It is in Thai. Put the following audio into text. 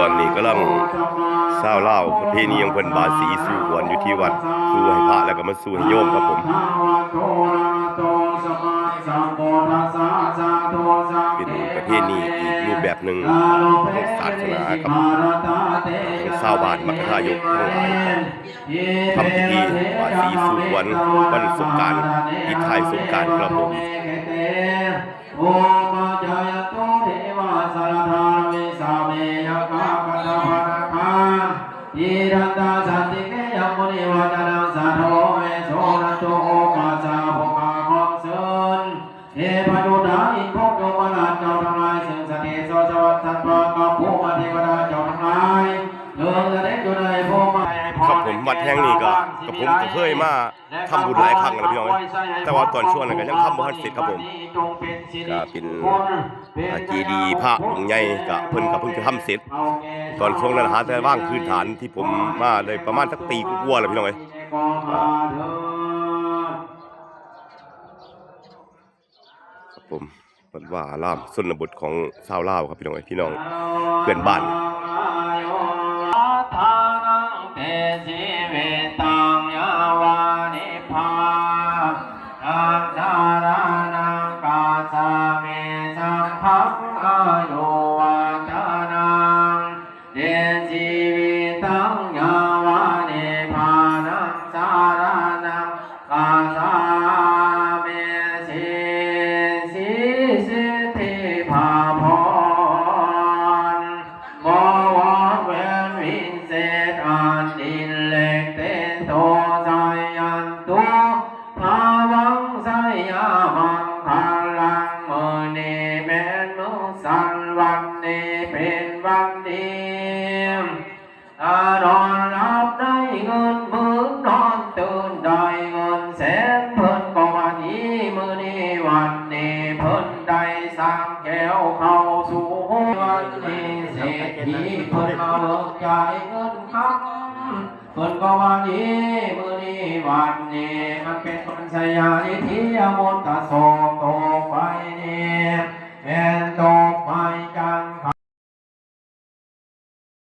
อนนี้กำลังเศร้าเล่าประเพณีของเพิ่นบาสีสู่ขวัญอยู่ที่วัดสู่ให้พระแล้วก็มาสู่ให้โยมครับผมเป็นประเพณีอีกรูปแบบหนึ่งของศาสนาครับของชาวบ้านมัคคทายกทั้งหลายทำพิธีบาสีสู่ขวัญวันสงกรานต์ปีท้ายสงกรานต์ครับผมโอมาจายตุเทวาสารธามิสาเมยกาปะทะภะคาอิรันตาสันติเกยมุนิวัจนังสัทโธเมโสนันโตโอมาจาภคาของเสินเอปะดุดาอินพกโยมราชเจ้าทั้งหลายซึ่งสติโสสวัสดิ์สัตว์กับผู้มาเทวดาเจ้าทั้งหลายเรื่องเสด็จอยู่ในภูมิครับผมวัดแห่งนี้ก็ผมก็เคยมาทำบุญหลายครั้งแล้วพี่น้องแต่ว่าตอนช่วงนั้นก็ยังทำบ่ทันเสร็จครับผมก็เป็นเจดีย์พระองค์ใหญ่ก็เพิ่นก็เพิ่งจะทำเสร็จตอนช่วงนั้นหาแต่ว่างพื้นฐานที่ผมมาเลยประมาณสักปีกว่าแล้วพี่น้องครับผมวัดว่าอารามชนบทของชาวลาวครับพี่น้องเพื่อนบ้านเพิ่นก็ว่านี้มื้อนี้วันนี้มันเป็นปัญญานิธิยมนตโสโต